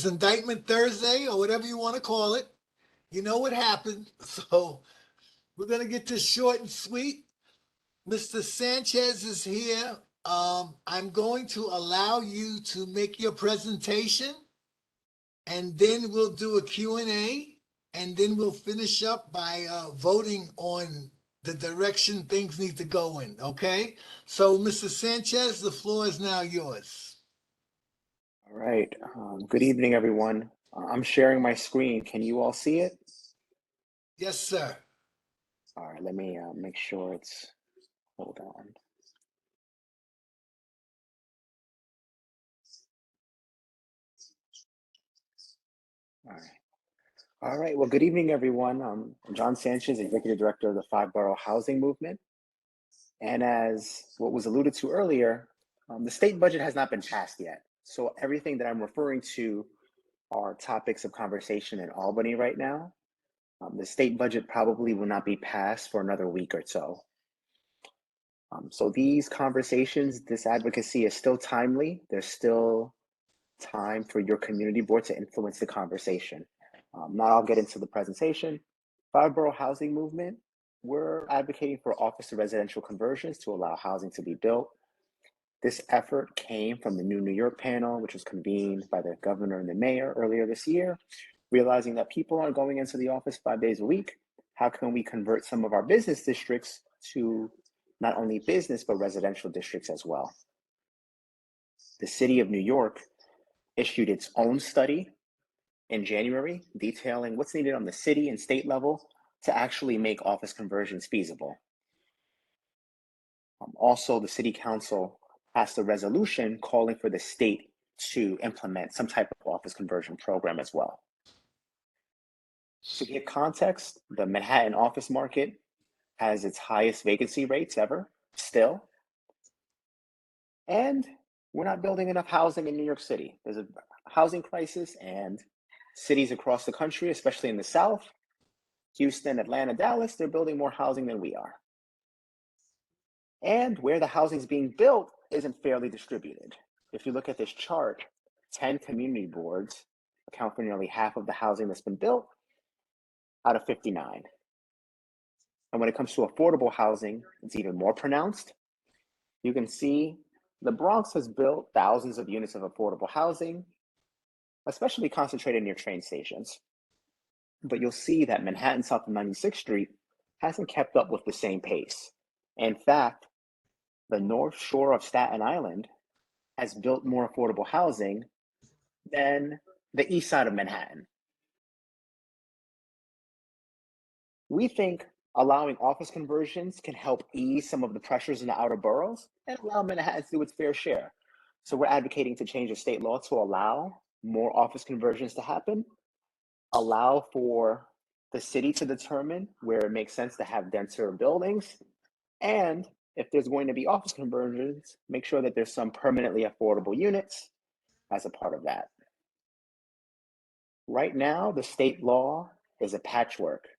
was Indictment Thursday or whatever you want to call it. You know what happened. So we're going to get this short and sweet. Mr. Sanchez is here. I'm going to allow you to make your presentation, and then we'll do a Q&A, and then we'll finish up by voting on the direction things need to go in, okay? So, Mr. Sanchez, the floor is now yours. All right. Good evening, everyone. I'm sharing my screen. Can you all see it? Yes, sir. All right, let me make sure it's, hold on. All right. All right, well, good evening, everyone. I'm John Sanchez, Executive Director of the Five Borough Housing Movement. And as what was alluded to earlier, the state budget has not been passed yet. So everything that I'm referring to are topics of conversation in Albany right now. The state budget probably will not be passed for another week or so. So these conversations, this advocacy is still timely. There's still time for your community board to influence the conversation. Now I'll get into the presentation. Five Borough Housing Movement, we're advocating for office to residential conversions to allow housing to be built. This effort came from the New York panel, which was convened by the governor and the mayor earlier this year, realizing that people aren't going into the office 5 days a week. How can we convert some of our business districts to not only business, but residential districts as well? The city of New York issued its own study in January, detailing what's needed on the city and state level to actually make office conversions feasible. Also, the city council passed a resolution calling for the state to implement some type of office conversion program as well. To give context, the Manhattan office market has its highest vacancy rates ever, still. And we're not building enough housing in New York City. There's a housing crisis, and cities across the country, especially in the South, Houston, Atlanta, Dallas, they're building more housing than we are. And where the housing is being built isn't fairly distributed. If you look at this chart, 10 community boards account for nearly half of the housing that's been built out of 59. And when it comes to affordable housing, it's even more pronounced. You can see the Bronx has built thousands of units of affordable housing, especially concentrated near train stations. But you'll see that Manhattan South of 96th Street hasn't kept up with the same pace. In fact, the North Shore of Staten Island has built more affordable housing than the east side of Manhattan. We think allowing office conversions can help ease some of the pressures in the outer boroughs and allow Manhattan to do its fair share. So we're advocating to change the state law to allow more office conversions to happen, allow for the city to determine where it makes sense to have denser buildings, and if there's going to be office conversions, make sure that there's some permanently affordable units as a part of that. Right now, the state law is a patchwork.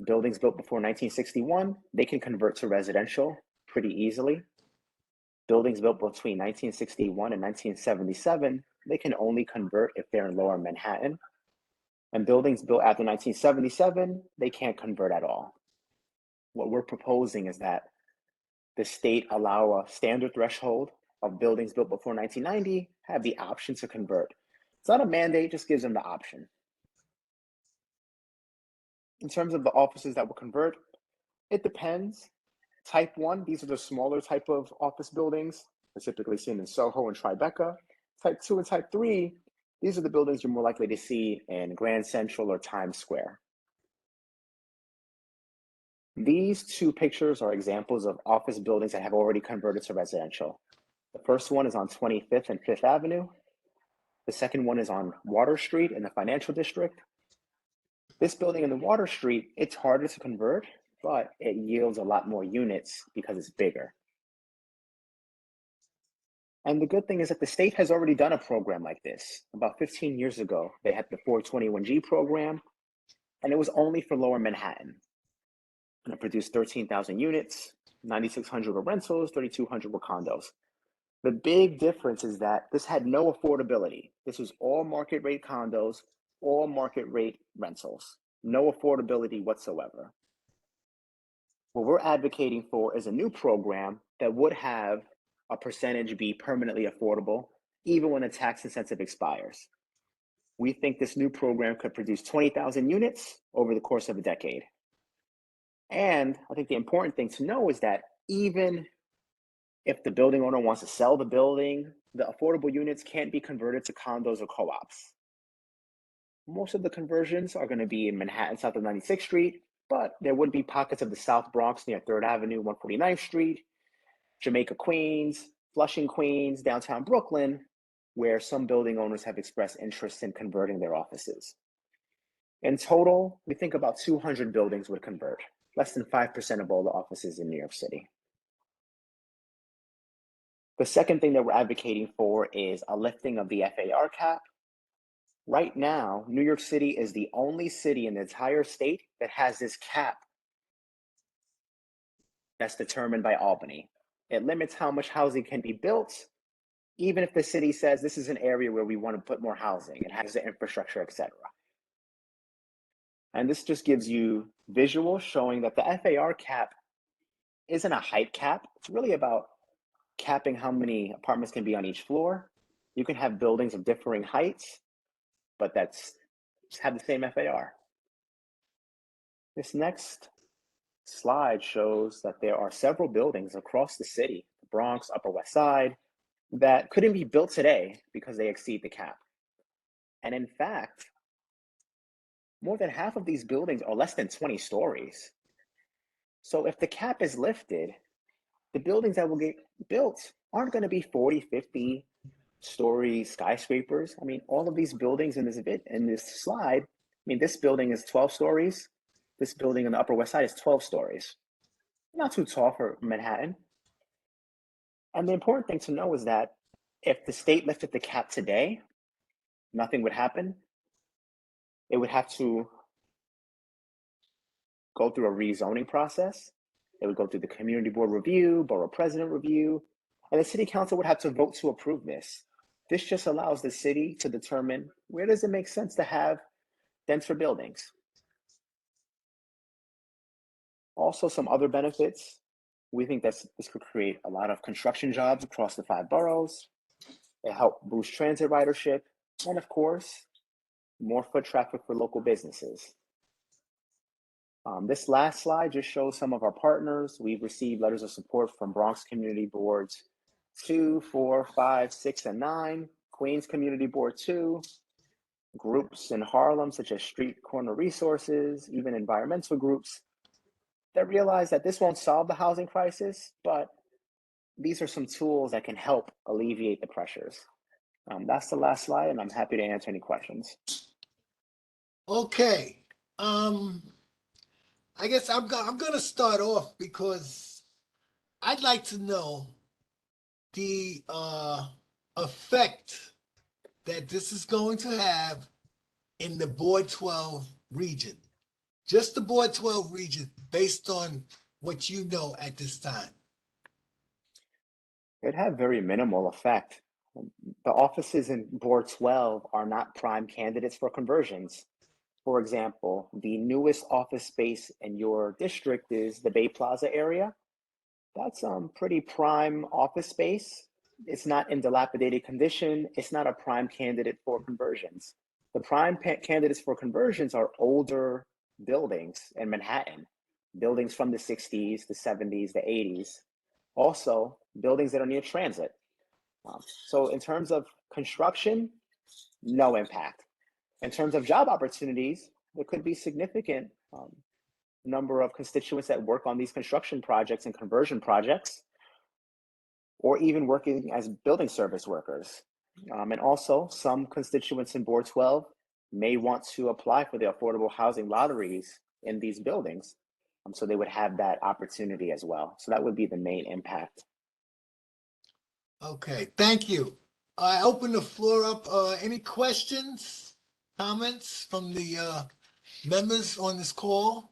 Buildings built before 1961, they can convert to residential pretty easily. Buildings built between 1961 and 1977, they can only convert if they're in Lower Manhattan. And buildings built after 1977, they can't convert at all. What we're proposing is that the state allow a standard threshold of buildings built before 1990 have the option to convert. It's not a mandate, just gives them the option. In terms of the offices that will convert, it depends. Type 1, these are the smaller type of office buildings. They're typically seen in Soho and Tribeca. Type 2 and Type 3, these are the buildings you're more likely to see in Grand Central or Times Square. These two pictures are examples of office buildings that have already converted to residential. The first one is on 25th and 5th Avenue. The second one is on Water Street in the financial district. This building in the Water Street, it's harder to convert, but it yields a lot more units because it's bigger. And the good thing is that the state has already done a program like this. About 15 years ago, they had the 421G program, and it was only for Lower Manhattan. And it produced 13,000 units, 9,600 were rentals, 3,200 were condos. The big difference is that this had no affordability. This was all market rate condos, all market rate rentals, no affordability whatsoever. What we're advocating for is a new program that would have a percentage be permanently affordable, even when the tax incentive expires. We think this new program could produce 20,000 units over the course of a decade. And I think the important thing to know is that even if the building owner wants to sell the building, the affordable units can't be converted to condos or co-ops. Most of the conversions are going to be in Manhattan, south of 96th Street, but there would be pockets of the South Bronx near 3rd Avenue, 149th Street, Jamaica, Queens, Flushing, Queens, downtown Brooklyn, where some building owners have expressed interest in converting their offices. In total, we think about 200 buildings would convert, less than 5% of all the offices in New York City. The second thing that we're advocating for is a lifting of the FAR cap. Right now, New York City is the only city in the entire state that has this cap that's determined by Albany. It limits how much housing can be built, even if the city says this is an area where we want to put more housing, it has the infrastructure, etc. And this just gives you visuals showing that the FAR cap isn't a height cap. It's really about capping how many apartments can be on each floor. You can have buildings of differing heights, but that's have the same FAR. This next slide shows that there are several buildings across the city, the Bronx, Upper West Side, that couldn't be built today because they exceed the cap. And in fact, more than half of these buildings are less than 20 stories. So if the cap is lifted, the buildings that will get built aren't going to be 40, 50 story skyscrapers. I mean, all of these buildings in this slide, I mean, this building is 12 stories. This building on the Upper West Side is 12 stories. Not too tall for Manhattan. And the important thing to know is that if the state lifted the cap today, nothing would happen. It would have to go through a rezoning process. It would go through the community board review, borough president review, and the city council would have to vote to approve this. This just allows the city to determine where does it make sense to have denser buildings. Also, some other benefits. We think that this could create a lot of construction jobs across the 5 boroughs. It helped boost transit ridership, and of course, more foot traffic for local businesses. This last slide just shows some of our partners. We've received letters of support from Bronx Community Boards 2, 4, 5, 6, and 9, Queens Community Board 2, groups in Harlem such as Street Corner Resources, even environmental groups that realize that this won't solve the housing crisis, but these are some tools that can help alleviate the pressures. That's the last slide, and I'm happy to answer any questions. Okay. I guess I'm going to start off because I'd like to know the effect that this is going to have in the Board 12 region. Just the Board 12 region, based on what you know at this time. It had very minimal effect. The offices in Board 12 are not prime candidates for conversions. For example, the newest office space in your district is the Bay Plaza area. That's pretty prime office space. It's not in dilapidated condition. It's not a prime candidate for conversions. The prime candidates for conversions are older buildings in Manhattan, buildings from the 60s, the 70s, the 80s. Also, buildings that are near transit. So in terms of construction, no impact. In terms of job opportunities, there could be significant number of constituents that work on these construction projects and conversion projects, or even working as building service workers. And also, some constituents in Board 12 may want to apply for the affordable housing lotteries in these buildings. So they would have that opportunity as well. So that would be the main impact. Okay, thank you. I open the floor up. Any questions, comments from the members on this call?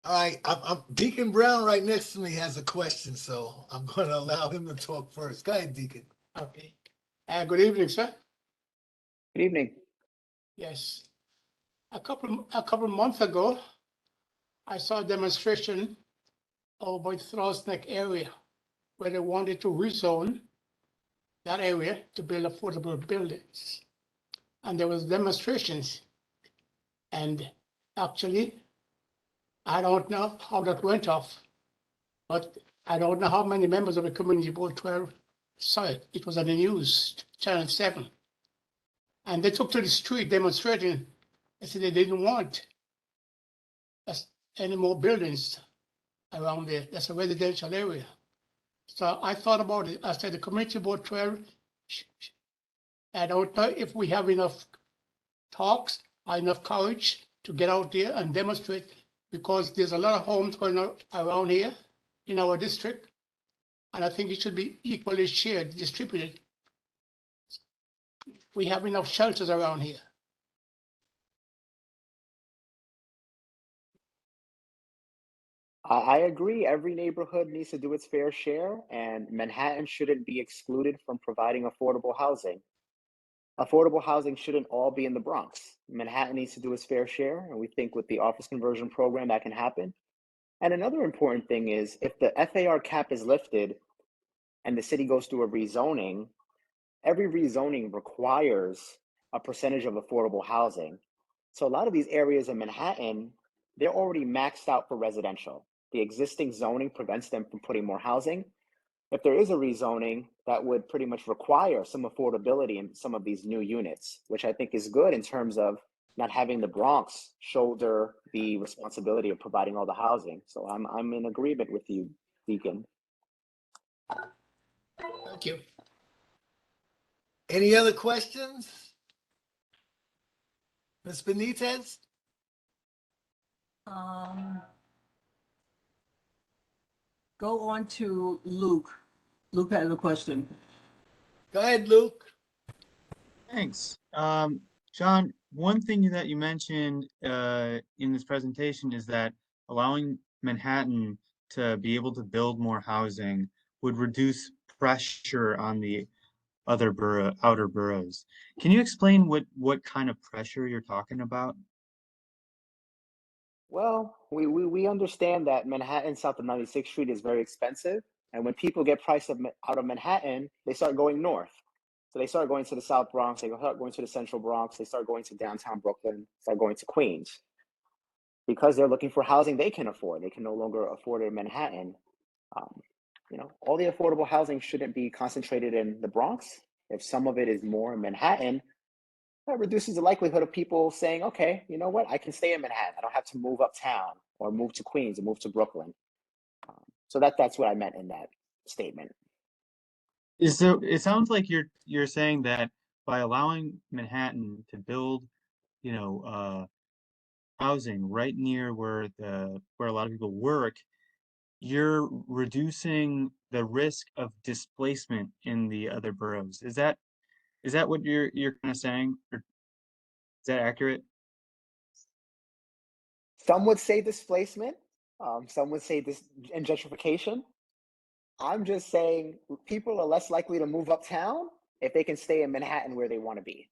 All right, Deacon Brown right next to me has a question, so I'm going to allow him to talk first. Go ahead, Deacon. Okay. Good evening, sir. Good evening. Yes. A couple months ago, I saw a demonstration over in Throgs Neck area where they wanted to rezone that area to build affordable buildings. And there was demonstrations. And actually, I don't know how that went off, but I don't know how many members of the Community Board 12 saw it. It was on the news, Channel 7. And they took to the street demonstrating. They said they didn't want any more buildings around there. That's a residential area. So I thought about it. I said the Community Board 12, I don't know if we have enough talks or enough courage to get out there and demonstrate, because there's a lot of homes going on around here in our district. And I think it should be equally shared, distributed. We have enough shelters around here. I agree. Every neighborhood needs to do its fair share, and Manhattan shouldn't be excluded from providing affordable housing. Affordable housing shouldn't all be in the Bronx. Manhattan needs to do its fair share, and we think with the office conversion program that can happen. And another important thing is if the FAR cap is lifted and the city goes through a rezoning, every rezoning requires a percentage of affordable housing. So a lot of these areas in Manhattan, they're already maxed out for residential. The existing zoning prevents them from putting more housing. If there is a rezoning, that would pretty much require some affordability in some of these new units, which I think is good in terms of not having the Bronx shoulder the responsibility of providing all the housing. So I'm in agreement with you, Deacon. Thank you. Any other questions? Ms. Benitez? Go on to Luke. Luke had a question. Go ahead, Luke. Thanks. John, one thing that you mentioned in this presentation is that allowing Manhattan to be able to build more housing would reduce pressure on the outer boroughs. Can you explain what kind of pressure you're talking about? Well, we understand that Manhattan south of 96th Street is very expensive. And when people get priced out of Manhattan, they start going north. So they start going to the South Bronx, they start going to the Central Bronx, they start going to downtown Brooklyn, start going to Queens. Because they're looking for housing they can afford. They can no longer afford it in Manhattan. All the affordable housing shouldn't be concentrated in the Bronx. If some of it is more in Manhattan, that reduces the likelihood of people saying, okay, you know what, I can stay in Manhattan. I don't have to move uptown or move to Queens or move to Brooklyn. So that's what I meant in that statement. It sounds like you're saying that by allowing Manhattan to build, housing right near where a lot of people work, you're reducing the risk of displacement in the other boroughs. Is that what you're kind of saying? Or is that accurate? Some would say displacement. Some would say this and gentrification. I'm just saying people are less likely to move uptown if they can stay in Manhattan where they want to be.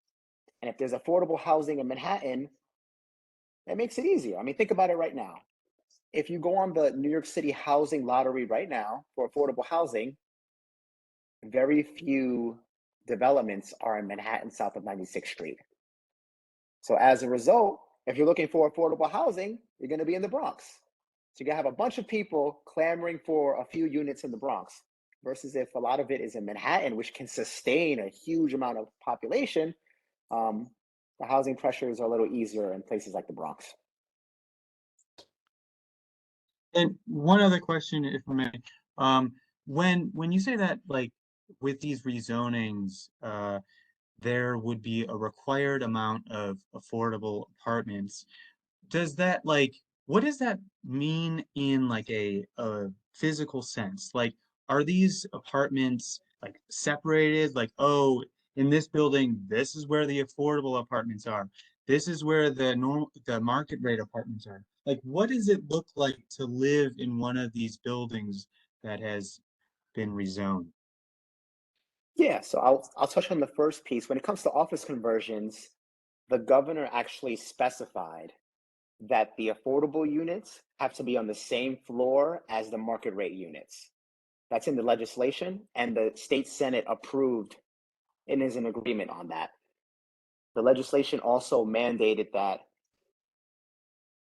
And if there's affordable housing in Manhattan, that makes it easier. I mean, think about it right now. If you go on the New York City housing lottery right now for affordable housing, very few developments are in Manhattan south of 96th Street. So as a result, if you're looking for affordable housing, you're going to be in the Bronx. So you're going to have a bunch of people clamoring for a few units in the Bronx versus if a lot of it is in Manhattan, which can sustain a huge amount of population, the housing pressures are a little easier in places like the Bronx. And one other question, if I may, when you say that, like with these rezonings, there would be a required amount of affordable apartments. Does that what does that mean in like a physical sense? Like, are these apartments like separated? Like, oh, in this building, this is where the affordable apartments are. This is where the market rate apartments are. like what does it look like to live in one of these buildings that has been rezoned? Yeah, so I'll touch on the first piece. When it comes to office conversions, the governor actually specified that the affordable units have to be on the same floor as the market rate units. That's in the legislation, and the state Senate approved and is in agreement on that. The legislation also mandated that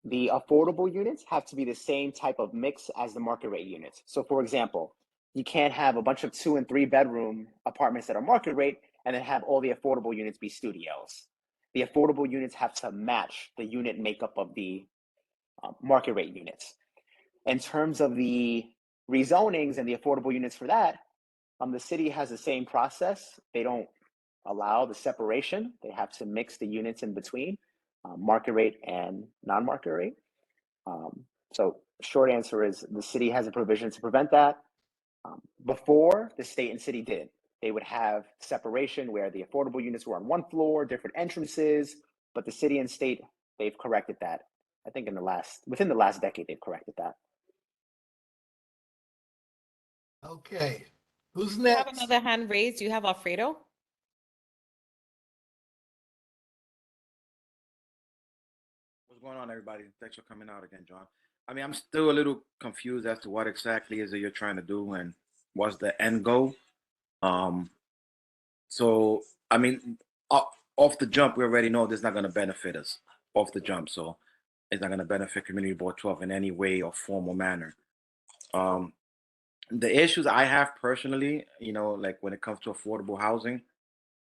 the affordable units have to be the same type of mix as the market rate units. So, for example, you can't have a bunch of 2 and 3 bedroom apartments that are market rate and then have all the affordable units be studios. The affordable units have to match the unit makeup of the market rate units. In terms of the rezonings and the affordable units for that, the city has the same process. They don't allow the separation. They have to mix the units in between, market rate and non-market rate. So short answer is the city has a provision to prevent that. Before, the state and city did. They would have separation where the affordable units were on one floor, different entrances, but the city and state, they've corrected that. I think within the last decade, they've corrected that. Okay. Who's You have next? another hand raised. You have Alfredo. What's going on, everybody? Thanks for coming out again, John. I mean, I'm still a little confused as to what exactly is it you're trying to do and what's the end goal. Um, so I mean, off the jump, we already know this is not going to benefit us off the jump. So it's not going to benefit Community Board 12 in any way or form or manner. The issues I have personally, like when it comes to affordable housing,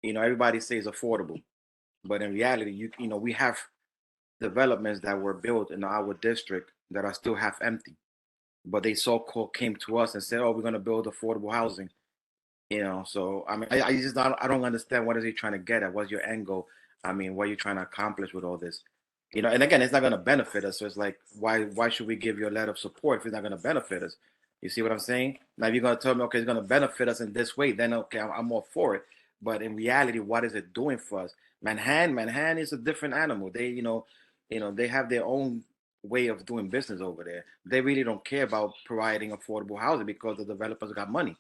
everybody says affordable, but in reality, we have developments that were built in our district that are still half empty, but they so-called came to us and said, "Oh, we're going to build affordable housing." So I mean, I just I don't understand what is he trying to get at. What's your end goal? I mean, what are you trying to accomplish with all this? And again, it's not going to benefit us. So it's like, why should we give you a letter of support if it's not going to benefit us? You see what I'm saying? Now, if you're going to tell me, okay, it's going to benefit us in this way, then okay, I'm all for it. But in reality, what is it doing for us? Manhattan is a different animal. They have their own way of doing business over there. They really don't care about providing affordable housing because the developers got money.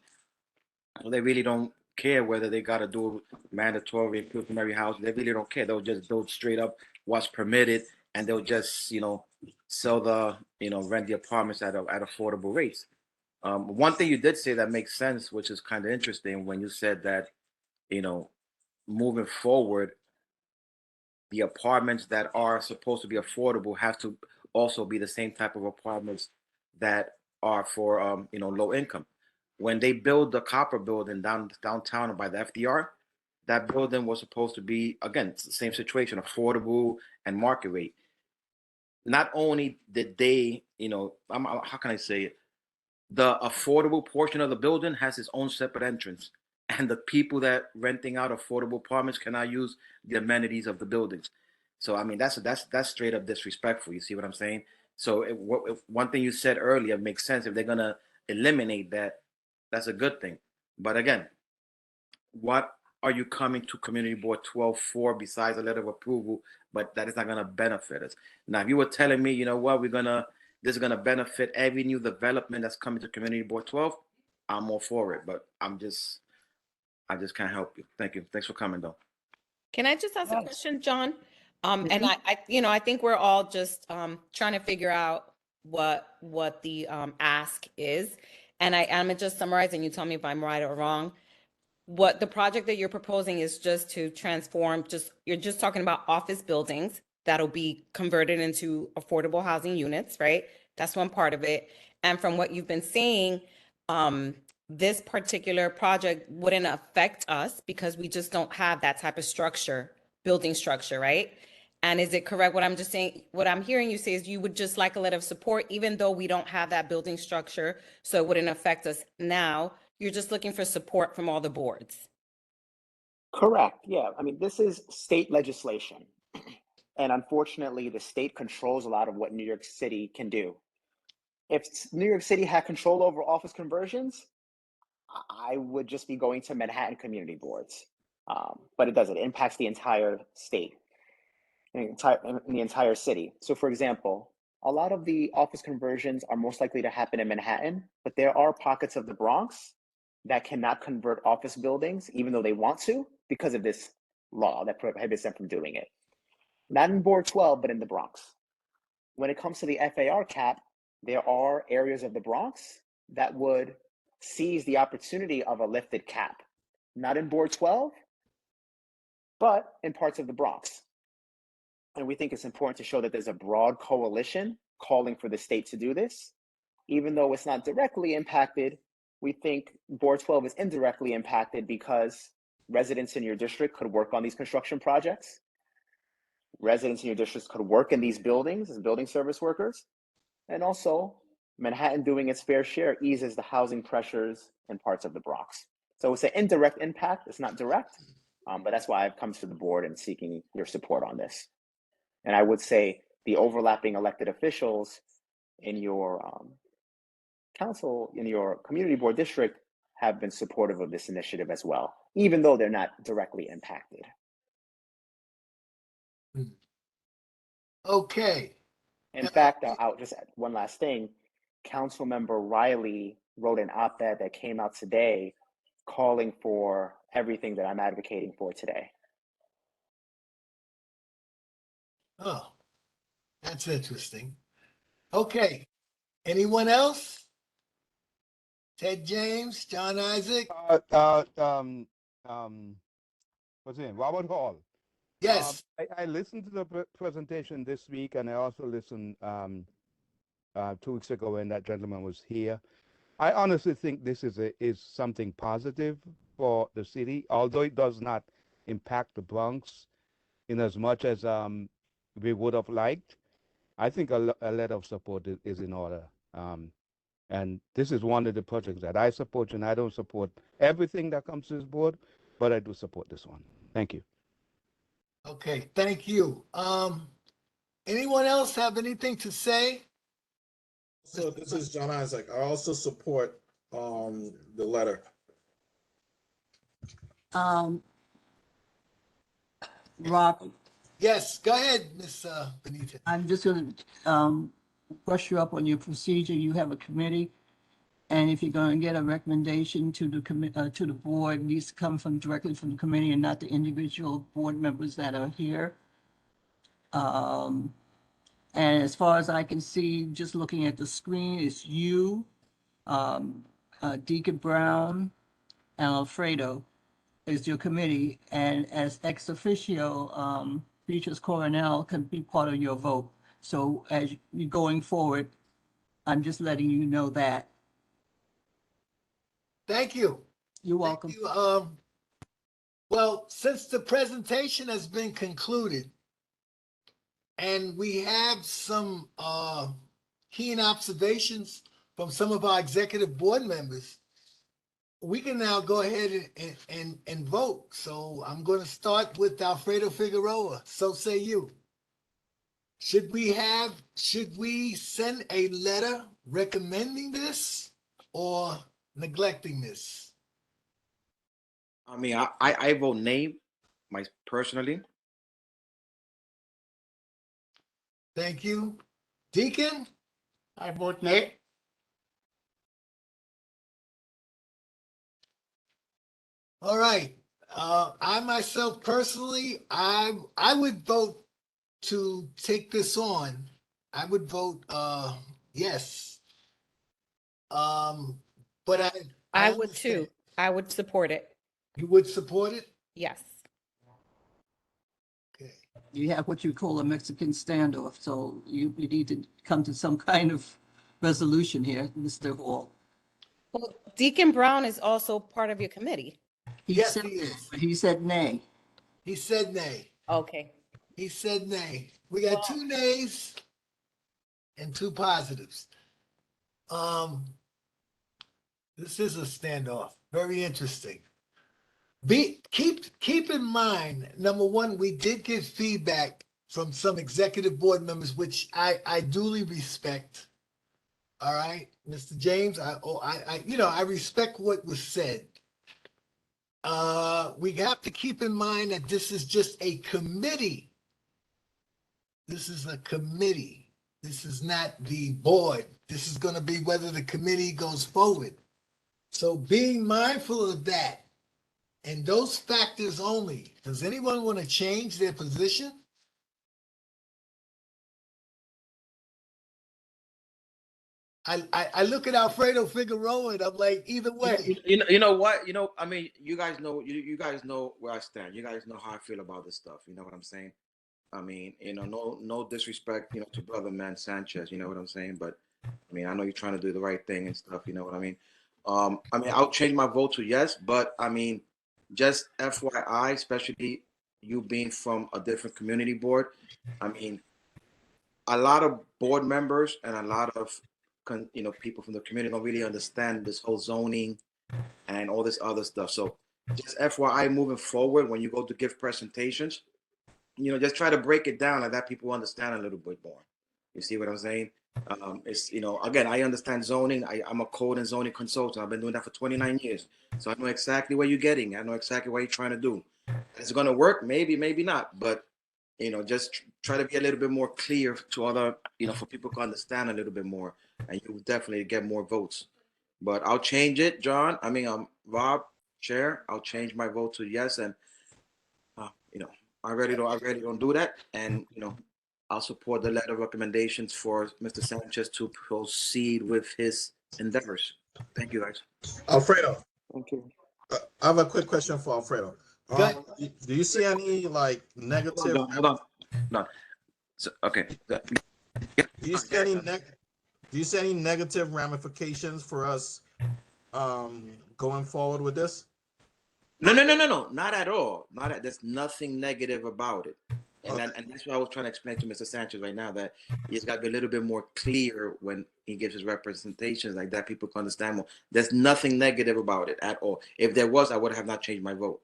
They really don't care whether they got to do mandatory inclusionary housing. They really don't care. They'll just build straight up what's permitted, and they'll just sell rent the apartments at affordable rates. One thing you did say that makes sense, which is kind of interesting, when you said that you know moving forward, the apartments that are supposed to be affordable have to also be the same type of apartments that are for low income. When they build the Copper building downtown by the FDR, that building was supposed to be, again, it's the same situation, affordable and market rate. Not only did they, how can I say it? The affordable portion of the building has its own separate entrance, and the people that renting out affordable apartments cannot use the amenities of the buildings. So I mean, that's straight up disrespectful. You see what I'm saying? So one thing you said earlier makes sense. If they're gonna eliminate that, that's a good thing. But again, what are you coming to Community Board 12 for besides a letter of approval? But that is not going to benefit us. Now, if you were telling me, this is going to benefit every new development that's coming to Community Board 12, I'm all for it. But I just can't help you. Thank you. Thanks for coming, though. Can I just ask a Yes. question, John? And Mhm. I think we're all just trying to figure out what the ask is. And I'm gonna just summarize, and you tell me if I'm right or wrong. What the project that you're proposing is just to transform, you're just talking about office buildings that'll be converted into affordable housing units, right? That's one part of it. And from what you've been saying, this particular project wouldn't affect us because we just don't have that type of structure, building structure, right? And is it correct what I'm just saying? What I'm hearing you say is you would just like a letter of support, even though we don't have that building structure, so it wouldn't affect us now. You're just looking for support from all the boards. Correct. Yeah. I mean, this is state legislation. And unfortunately, the state controls a lot of what New York City can do. If New York City had control over office conversions, I would just be going to Manhattan community boards. But it doesn't. It impacts the entire state, in the entire city. So, for example, a lot of the office conversions are most likely to happen in Manhattan, but there are pockets of the Bronx that cannot convert office buildings, even though they want to, because of this law that prohibits them from doing it. Not in Board 12, but in the Bronx. When it comes to the FAR cap, there are areas of the Bronx that would seize the opportunity of a lifted cap. Not in Board 12, but in parts of the Bronx. And we think it's important to show that there's a broad coalition calling for the state to do this. Even though it's not directly impacted, we think Board 12 is indirectly impacted because residents in your district could work on these construction projects. Residents in your districts could work in these buildings as building service workers. And also, Manhattan doing its fair share eases the housing pressures in parts of the Bronx. So it's an indirect impact, it's not direct, but that's why I've come to the board and seeking your support on this. And I would say the overlapping elected officials in your council, in your community board district, have been supportive of this initiative as well, even though they're not directly impacted. Okay. In fact, I'll just add one last thing. Councilmember Riley wrote an op-ed that came out today calling for everything that I'm advocating for today. Oh, that's interesting. Okay. Anyone else? Ted James, John Isaac? What's his name? Robert Hall. Yes. I listened to the presentation this week, and I also listened 2 weeks ago when that gentleman was here. I honestly think this is something positive for the city, although it does not impact the Bronx in as much as we would have liked. I think a letter of support is in order. And this is one of the projects that I support, and I don't support everything that comes to this board, but I do support this one. Thank you. Okay, thank you. Anyone else have anything to say? So this is John Isaac. I also support the letter. Rob, Yes, go ahead, Ms. Benita. I'm just going to brush you up on your procedure. You have a committee, and if you're going to get a recommendation to the to the board, it needs to come directly from the committee and not the individual board members that are here. And as far as I can see, just looking at the screen, it's you, Deacon Brown, and Alfredo is your committee, and as ex officio, Beatrice Coronel can be part of your vote. So as you're going forward, I'm just letting you know that. Thank you. You're welcome. Thank you. Well, since the presentation has been concluded, and we have some keen observations from some of our executive board members, we can now go ahead and vote. So I'm going to start with Alfredo Figueroa. So say you. Should we send a letter recommending this or neglecting this? I mean, I vote nay, personally. Thank you. Deacon? I vote nay. All right. I myself personally, I would vote to take this on. I would vote yes. But I would understand. too. I would support it. You would support it? Yes. Okay. You have what you call a Mexican standoff, so you need to come to some kind of resolution here, Mr. Hall. Well, Deacon Brown is also part of your committee. Yes, he is. He said nay. He said nay. Okay. He said nay. We got 2 nays and 2 positives. This is a standoff. Very interesting. Keep in mind, number one, we did get feedback from some executive board members, which I duly respect. All right, Mr. James, I respect what was said. We have to keep in mind that this is just a committee. This is a committee. This is not the board. This is going to be whether the committee goes forward. So being mindful of that and those factors only, does anyone want to change their position? I look at Alfredo Figueroa and I'm like, either way. You know what? I mean, you guys know, you guys know where I stand. You guys know how I feel about this stuff. You know what I'm saying? I mean, no disrespect, to brother man Sanchez. You know what I'm saying? But I mean, I know you're trying to do the right thing and stuff. You know what I mean? I mean, I'll change my vote to yes, but I mean, just FYI, especially you being from a different community board. I mean, a lot of board members and a lot of people from the community don't really understand this whole zoning and all this other stuff. So just FYI, moving forward, when you go to give presentations, just try to break it down like that people understand a little bit more. You see what I'm saying? It's again, I understand zoning. I'm a code and zoning consultant. I've been doing that for 29 years, so I know exactly where you're getting. I know exactly what you're trying to do. Is it going to work? Maybe, maybe not. But just try to be a little bit more clear to other, for people to understand a little bit more, and you will definitely get more votes. But I'll change it, John. I mean, Rob, Chair. I'll change my vote to yes, and I really don't do that, and I'll support the letter of recommendations for Mr. Sanchez to proceed with his endeavors. Thank you, guys. Alfredo, Thank you. I have a quick question for Alfredo. Go ahead. Do you see any like negative? Hold on. So, okay. Do you see any Do you see any negative ramifications for us going forward with this? No, not at all. There's nothing negative about it. And that's what I was trying to explain to Mr. Sanchez right now, that he's got to be a little bit more clear when he gives his representations like that. People can understand more. There's nothing negative about it at all. If there was, I would have not changed my vote.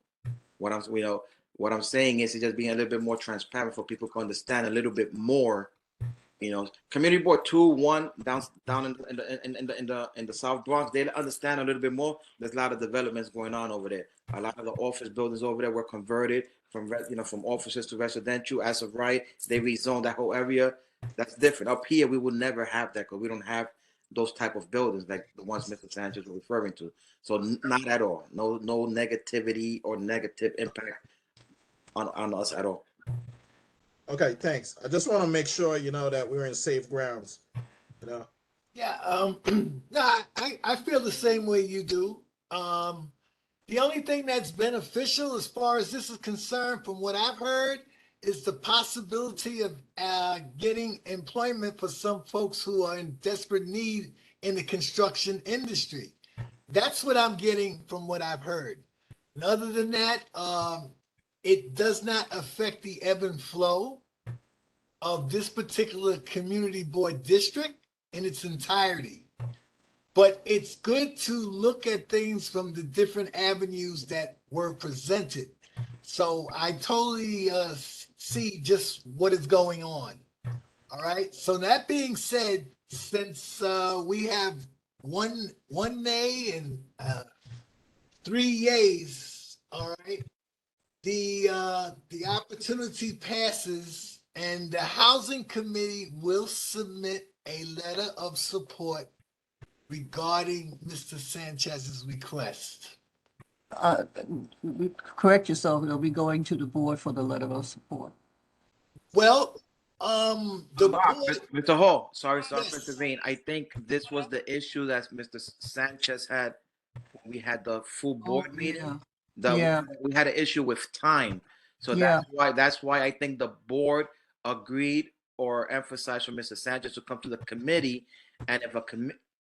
What I'm saying is just being a little bit more transparent for people to understand a little bit more. Community Board 2-1 down in the South Bronx, they understand a little bit more. There's a lot of developments going on over there. A lot of the office buildings over there were converted from offices to residential. As of right, they rezoned that whole area. That's different. Up here, we would never have that because we don't have those type of buildings like the ones Mr. Sanchez was referring to. So not at all. No negativity or negative impact on us at all. Okay, thanks. I just want to make sure that we're in safe grounds. Yeah, no, I feel the same way you do. The only thing that's beneficial as far as this is concerned, from what I've heard, is the possibility of getting employment for some folks who are in desperate need in the construction industry. That's what I'm getting from what I've heard. And other than that, it does not affect the ebb and flow of this particular community board district in its entirety. But it's good to look at things from the different avenues that were presented. So I totally see just what is going on. All right. So that being said, since we have one nay and 3 yays, all right, the opportunity passes, and the housing committee will submit a letter of support regarding Mr. Sanchez's request. Correct yourself, it'll be going to the board for the letter of support. Well, the board, Mr. Hall, sorry Yes. to intervene. I think this was the issue that Mr. Sanchez had when we had the full board meeting. Yeah. We had an issue with time. So Yeah. that's why I think the board agreed or emphasized for Mr. Sanchez to come to the committee. And if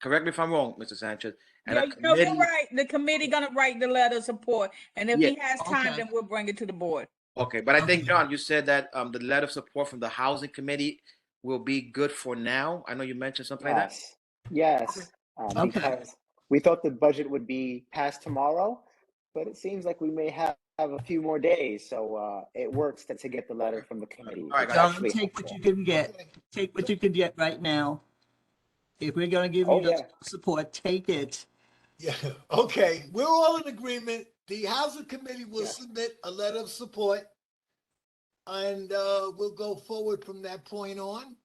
correct me if I'm wrong, Mr. Sanchez. And Yeah, no, you're right. The committee gonna write the letter of support, and if he has time, Okay. then we'll bring it to the board. Okay, but I think, John, you said that the letter of support from the housing committee will be good for now. I know you mentioned something like that. Yes. Okay. Because we thought the budget would be passed tomorrow, but it seems like we may have a few more days. So it works to get the letter from the committee. All right, It's guys. actually Take what helpful. you can get. Take what you can get right now. If we're gonna give Oh, you yeah. support, take it. yeah, okay, we're all in agreement. The housing committee will Yes. submit a letter of support, and we'll go forward from that point on.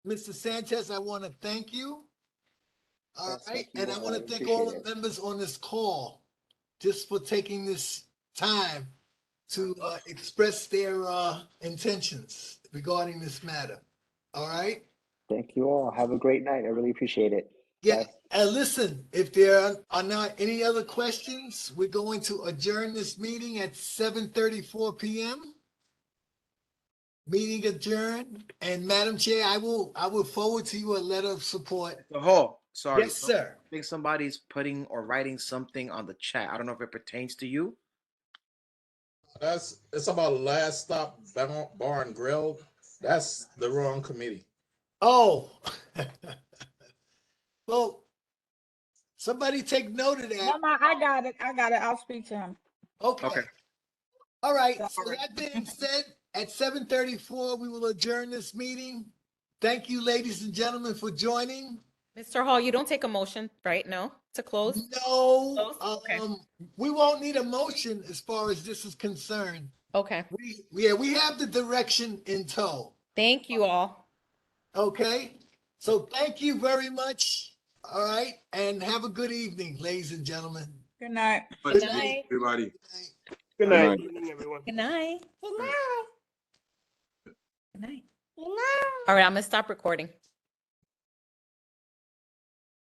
Mr. Sanchez, I want to thank you. All Yes, right, thank you and I all. want I to thank all appreciate the it. members on this call just for taking this time to express their intentions regarding this matter. All right? Thank you all. Have a great night. I really appreciate it. Yeah, Bye. and listen, if there are not any other questions, we're going to adjourn this meeting at 7:34 p.m. Meeting adjourned. And Madam Chair, I will forward to you a letter of support. The whole, sorry. Yes, sir. I think somebody's putting or writing something on the chat. I don't know if it pertains to you. It's about Last Stop Bar and Grill. That's the wrong committee. Oh. Well, somebody take note of that. No, I got it. I got it. I'll speak to him. Okay. All right. So Sorry. that being said, at 7:34, we will adjourn this meeting. Thank you, ladies and gentlemen, for joining. Mr. Hall, you don't take a motion, right? No, to close? No, Close? Okay. we won't need a motion as far as this is concerned. Okay. We have the direction in tow. Thank you all. Okay. So thank you very much. All right. And have a good evening, ladies and gentlemen. Good night. Good night. Everybody. Good night. Good night. Good night. Good night. All right, I'm gonna stop recording.